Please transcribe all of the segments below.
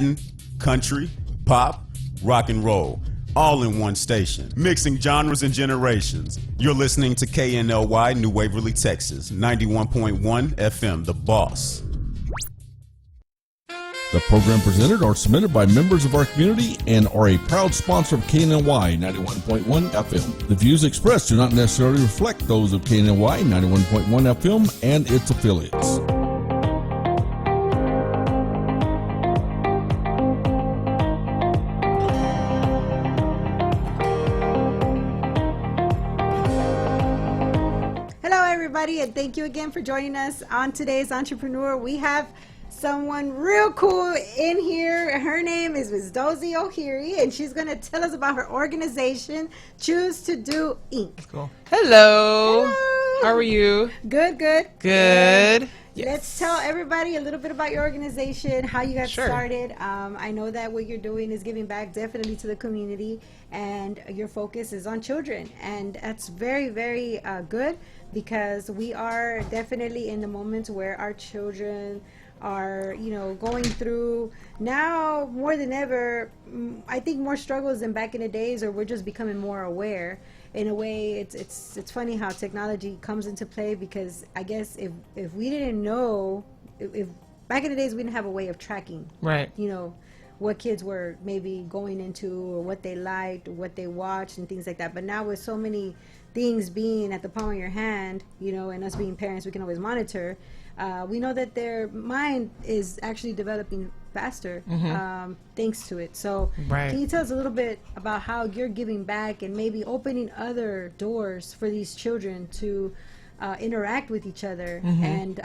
Latin, country, pop, rock and roll, all in one station, mixing genres and generations. You're listening to KNLY, New Waverly, Texas, 91.1 FM, The Boss. The program presented or submitted by members of our community and are a proud sponsor of KNLY 91.1 FM. The views expressed do not necessarily reflect those of KNLY 91.1 FM and its affiliates. Hello, everybody, and thank you again for joining us on today's Entrepreneur. We have someone real cool in here. Her name is Ms. Dozie O'Heary, and she's going to tell us about her organization, Choose to Do Inc. Cool. Hello. Hello. How are you? Good. Good. Yes. Let's tell everybody a little bit about your organization, how you got Sure. started. I know that what you're doing is giving back definitely to the community, and your focus is on children, and that's very, very good, because we are definitely in the moment where our children are, going through now more than ever. I think more struggles than back in the days, or we're just becoming more aware. In a way, it's funny how technology comes into play, because I guess if we didn't know, if back in the days we didn't have a way of tracking, Right. What kids were maybe going into, or what they liked, or what they watched, and things like that. But now with so many things being at the palm of your hand, and us being parents, we can always monitor. We know that their mind is actually developing faster, thanks to it. So Right. Can you tell us a little bit about how you're giving back, and maybe opening other doors for these children to interact with each other, and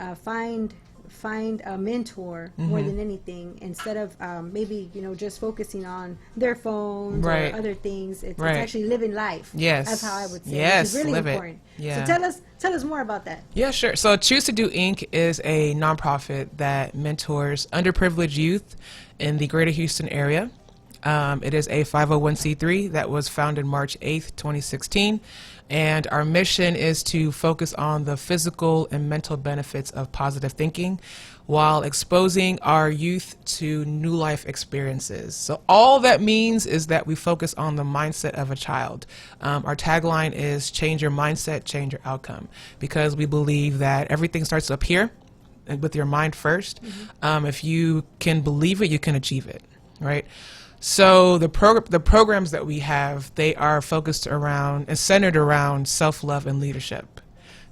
find a mentor more than anything, instead of maybe just focusing on their phones Right. or other things. It's Right. actually living life. Yes. That's how I would say. Yes, Which is really live it. important. Yeah. So tell us more about that. Yeah, sure. So Choose to Do Inc. is a nonprofit that mentors underprivileged youth in the greater Houston area. It is a 501c3 that was founded March 8th, 2016. And our mission is to focus on the physical and mental benefits of positive thinking while exposing our youth to new life experiences. So all that means is that we focus on the mindset of a child. Our tagline is change your mindset, change your outcome, because we believe that everything starts up here and with your mind first. If you can believe it, you can achieve it, right? So the programs that we have, they are focused around and centered around self-love and leadership.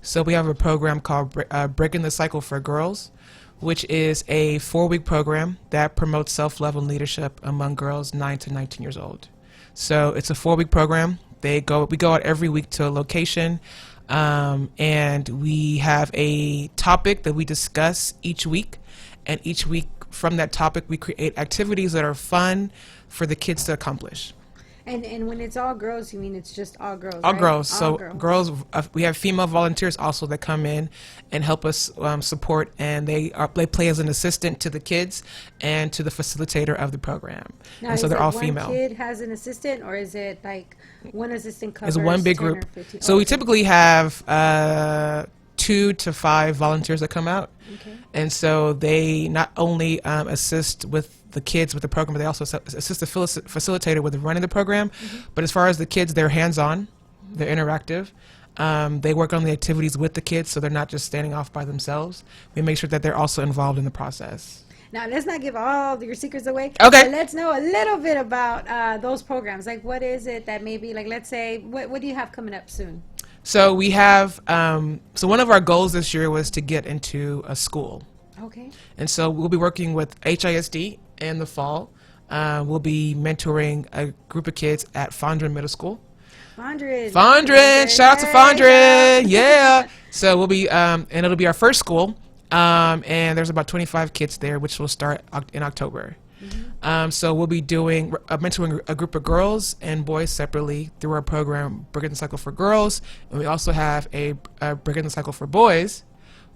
So we have a program called Breaking the Cycle for Girls, which is a 4-week program that promotes self-love and leadership among girls 9 to 19 years old. So it's a 4-week program. We go out every week to a location, and we have a topic that we discuss each week. And each week from that topic, we create activities that are fun for the kids to accomplish. And when it's all girls, you mean it's just all girls? All right? girls. All So girls. we have female volunteers also that come in and help us support, and they play as an assistant to the kids and to the facilitator of the program. Now, and so is they're it all one female. kid has an assistant, or is it like one assistant covers It's one big 10 or group. 15? So we typically have 2 to 5 volunteers that come out. Okay. And so they not only assist with the kids with the program, but they also assist the facilitator with running the program. But as far as the kids, they're hands-on, they're interactive. They work on the activities with the kids, so they're not just standing off by themselves. We make sure that they're also involved in the process. Now, let's not give all your secrets away. Okay. But let's know a little bit about those programs. Like, what is it that maybe, like, let's say, what do you have coming up soon? So we have, so one of our goals this year was to get into a school. Okay. And so we'll be working with HISD in the fall. We'll be mentoring a group of kids at Fondren Middle School. Fondren, shout out to Fondren, yeah. So we'll be, and it'll be our first school, and there's about 25 kids there, which will start in October. So we'll be doing mentoring a group of girls and boys separately through our program Breaking the Cycle for Girls, and we also have a Breaking the Cycle for Boys,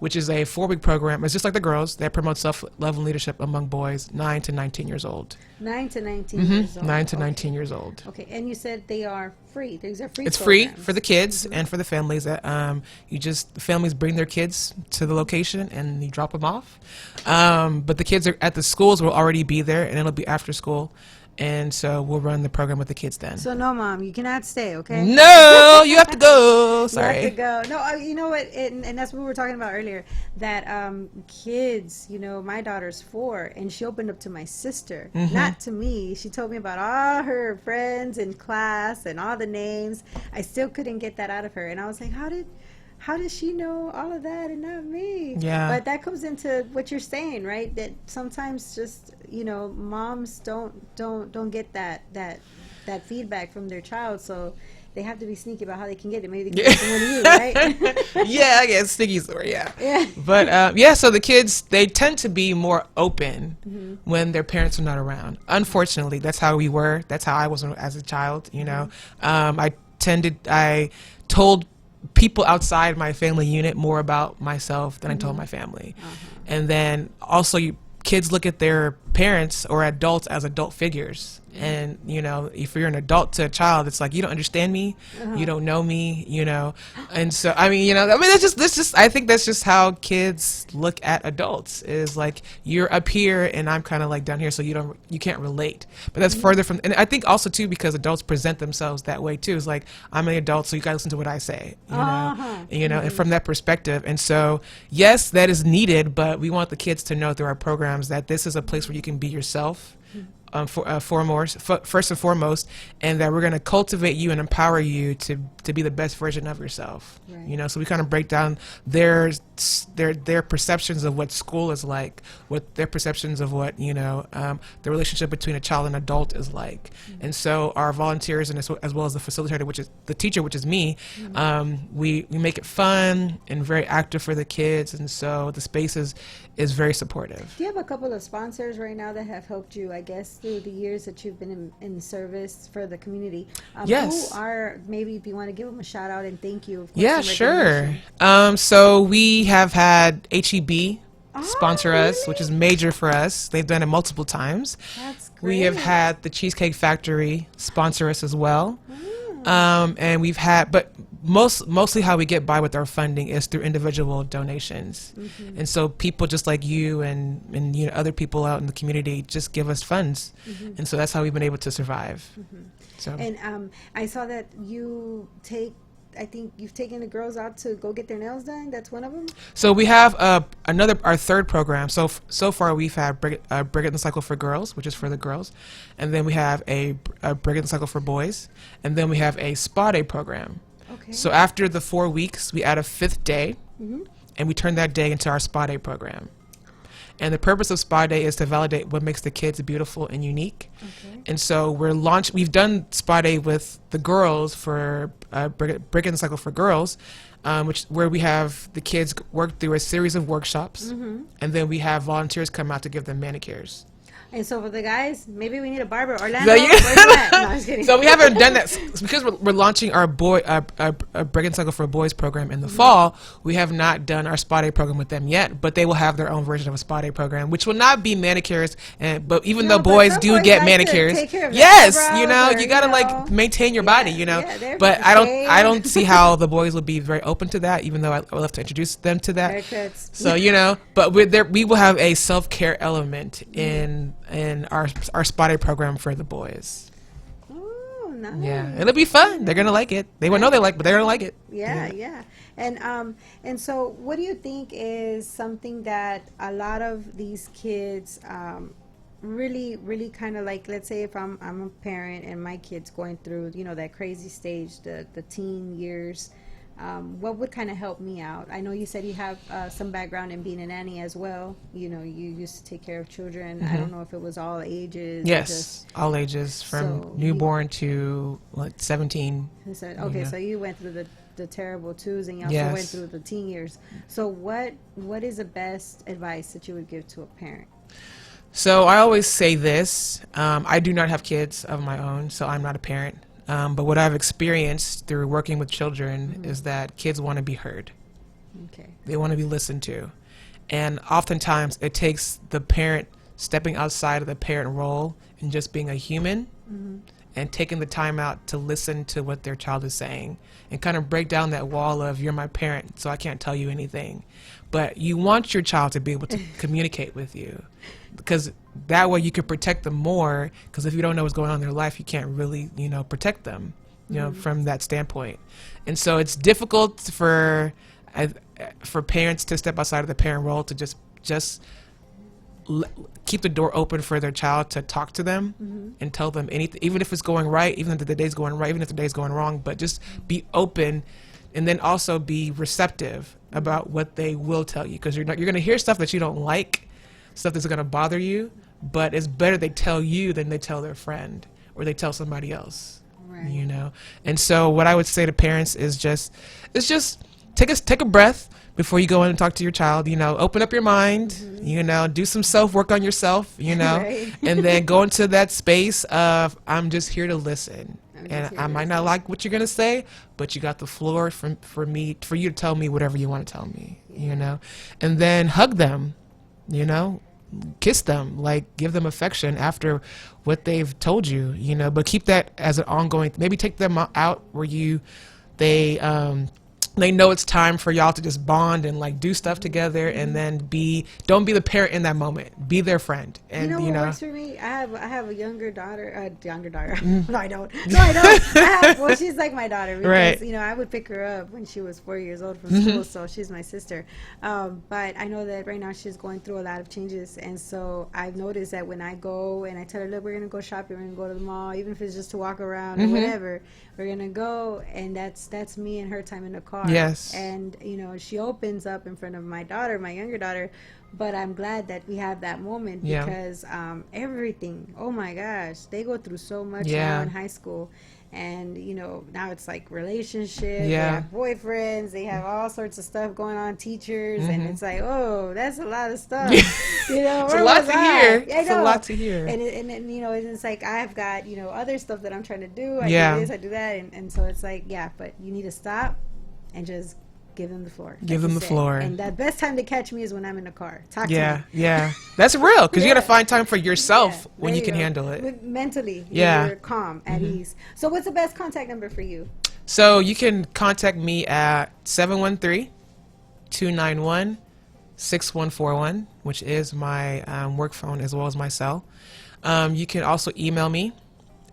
which is a 4-week program. It's just like the girls that promotes self-love and leadership among boys 9 to 19 years old. 9 to 19 years old. 9 to 19 years old. Okay, and you said they are free. These are free. It's programs. free for the kids and for the families. That the families bring their kids to the location and you drop them off. But the kids are at the schools will already be there, and it'll be after school. And so we'll run the program with the kids then. So no, Mom, you cannot stay, okay? No, you have to go. Sorry. You have to go. No, you know what? And that's what we were talking about earlier. That kids, you know, my daughter's 4, and she opened up to my sister, not to me. She told me about all her friends in class and all the names. I still couldn't get that out of her, and I was like, how does she know all of that and not me? Yeah. But that comes into what you're saying, right? That sometimes just, you know, moms don't get that feedback from their child, so they have to be sneaky about how they can get it. Maybe they can get from one of you, right? Yeah, I guess sneaky story, yeah. Yeah. But so the kids, they tend to be more open when their parents are not around. Unfortunately, that's how we were. That's how I was as a child, you know. I told people outside my family unit more about myself than I told my family. And then also kids look at their parents or adults as adult figures. And, you know, if you're an adult to a child, it's like, you don't understand me, you don't know me, you know. And so, I mean, that's just, I think that's just how kids look at adults, is like, you're up here and I'm kind of like down here, so you can't relate. But that's further from, and I think also too, because adults present themselves that way too. It's like, I'm an adult, so you gotta listen to what I say, you know, and from that perspective. And so, yes, that is needed, but we want the kids to know through our programs that this is a place where you can be yourself. First and foremost, and that we're going to cultivate you and empower you to be the best version of yourself. Right. You know, so we kind of break down their perceptions of what school is like, what their perceptions of what, you know, the relationship between a child and adult is like. And so our volunteers, and as well as the facilitator, which is the teacher, which is me, we make it fun and very active for the kids, and so the space is very supportive. Do you have a couple of sponsors right now that have helped you, I guess, through the years that you've been in service for the community? Yes. Who are, maybe if you want to give them a shout out and thank you. Yeah, sure. So we have had HEB sponsor us, which is major for us. They've done it multiple times. That's great. We have had the Cheesecake Factory sponsor us as well. And we've had, but mostly how we get by with our funding is through individual donations. And so people just like you and you know, other people out in the community just give us funds. And so that's how we've been able to survive. So. And I saw that I think you've taken the girls out to go get their nails done. That's one of them. So we have our third program. So far we've had Brigham Cycle for girls, which is for the girls, and then we have a Brigham Cycle for boys, and then we have a spa day program. Okay. So after the 4 weeks, we add a 5th day, and we turn that day into our spa day program. And the purpose of Spa Day is to validate what makes the kids beautiful and unique. Okay. And so we've done Spa Day with the girls for Brigham Cycle for girls, where we have the kids work through a series of workshops, and then we have volunteers come out to give them manicures. And so for the guys, maybe we need a barber. Orlando, where's that? No, I'm just kidding. So we haven't done that because we're launching our Brigham Cycle for Boys program in the fall. We have not done our Spa Day program with them yet, but they will have their own version of a Spa Day program, which will not be manicures. But even though boys do get manicures, yes, you know, you gotta like maintain your body, you know. Yeah, but I don't see how the boys will be very open to that, even though I would love to introduce them to that. Haircuts. So you know, but we will have a self-care element in our Spa Day program for the boys. Oh, nice. Yeah, it'll be fun. They're gonna like it. They won't know they like, but they're gonna like it. Yeah. And so, what do you think is something that a lot of these kids really kind of like? Let's say if I'm a parent and my kid's going through, you know, that crazy stage, the teen years. What would kind of help me out? I know you said you have some background in being a nanny as well. You know, you used to take care of children. I don't know if it was all ages. Yes, all ages from newborn to like 17. Okay, so you went through the terrible twos, and you also went through the teen years. So what is the best advice that you would give to a parent? So I always say this. I do not have kids of my own, so I'm not a parent. But what I've experienced through working with children is that kids want to be heard. Okay. They want to be listened to. And oftentimes it takes the parent stepping outside of the parent role and just being a human and taking the time out to listen to what their child is saying and kind of break down that wall of, you're my parent, so I can't tell you anything. But you want your child to be able to communicate with you, because that way you can protect them more, because if you don't know what's going on in their life, you can't really, protect them, from that standpoint. And so it's difficult for parents to step outside of the parent role to just keep the door open for their child to talk to them and tell them anything, even if it's going right, even if the day's going right, even if the day's going wrong, but just be open, and then also be receptive about what they will tell you, because you're going to hear stuff that you don't like, stuff that's going to bother you, but it's better they tell you than they tell their friend or they tell somebody else. Right. And so what I would say to parents is just take a breath before you go in and talk to your child. Open up your mind, do some self-work on yourself, Right. and then go into that space of, I'm just here to listen. And I might not like what you're going to say, but you got the floor for you to tell me whatever you want to tell me, and then hug them, kiss them, like give them affection after what they've told you, but keep that as an ongoing, maybe take them out where they know it's time for y'all to just bond and like do stuff together, and then don't be the parent in that moment. Be their friend. And what works for me? I have a younger daughter. No, I don't. Well, she's like my daughter because right. I would pick her up when she was 4 years old from school, so she's my sister. But I know that right now she's going through a lot of changes, and so I've noticed that when I go and I tell her, look, we're gonna go shopping, we're gonna go to the mall, even if it's just to walk around or whatever, we're gonna go, and that's me and her time in the car. Yes. And she opens up in front of my daughter, my younger daughter, but I'm glad that we have that moment because everything, oh my gosh, they go through so much now in high school. And now it's like relationships, they have boyfriends, they have all sorts of stuff going on, teachers, and it's like, oh, that's a lot of stuff. It's a lot to hear. It's a lot to hear. And it's like I've got other stuff that I'm trying to do. I do this, I do that, and so it's like, but you need to stop and just give them the floor. Give them the floor. And the best time to catch me is when I'm in the car. Talk to me. Yeah. That's real, because you got to find time for yourself when you can handle it. Mentally, you're calm, at ease. So what's the best contact number for you? So you can contact me at 713-291-6141, which is my work phone as well as my cell. You can also email me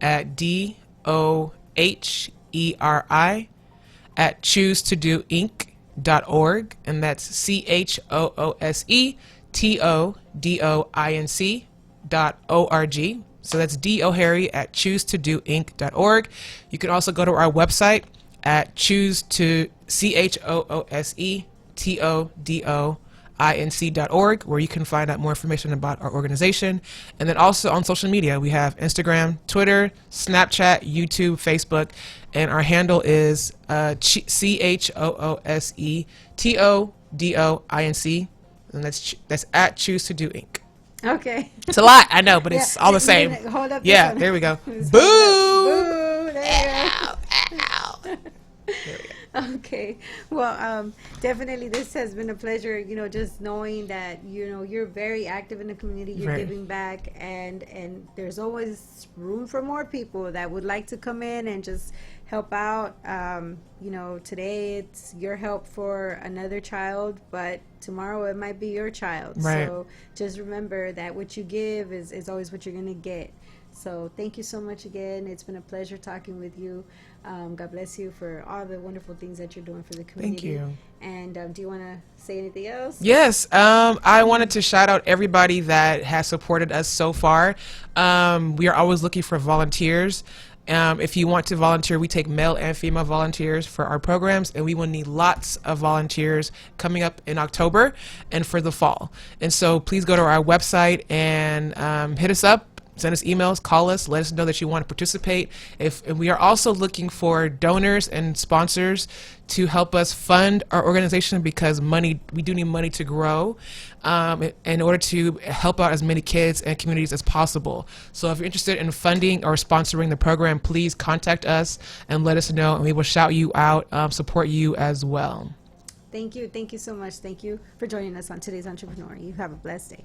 at DOHERI@choosetodoinc.org, and that's CHOOSETODOINC.org. So that's DOHERI@choosetodoinc.org. You can also go to our website at CHOOSETODOINC.org, where you can find out more information about our organization. And then also on social media, we have Instagram, Twitter, Snapchat, YouTube, Facebook, and our handle is CHOOSETODOINC, and that's at Choose to Do Inc. Okay. It's a lot, I know, but it's all the same. Hold up. There we go. Boo! Boo! There you go. Ow! There we go. Okay. Well, definitely this has been a pleasure, just knowing that, you're very active in the community, you're giving back, and there's always room for more people that would like to come in and just help out. Today it's your help for another child, but tomorrow it might be your child. Right. So just remember that what you give is always what you're going to get. So thank you so much again. It's been a pleasure talking with you. God bless you for all the wonderful things that you're doing for the community. Thank you. And do you want to say anything else? Yes. I wanted to shout out everybody that has supported us so far. We are always looking for volunteers. If you want to volunteer, we take male and female volunteers for our programs, and we will need lots of volunteers coming up in October and for the fall. And so please go to our website and hit us up. Send us emails, call us, let us know that you want to participate. And we are also looking for donors and sponsors to help us fund our organization, because we do need money to grow in order to help out as many kids and communities as possible. So if you're interested in funding or sponsoring the program, please contact us and let us know, and we will shout you out, support you as well. Thank you so much. Thank you for joining us on today's Entrepreneur. You have a blessed day.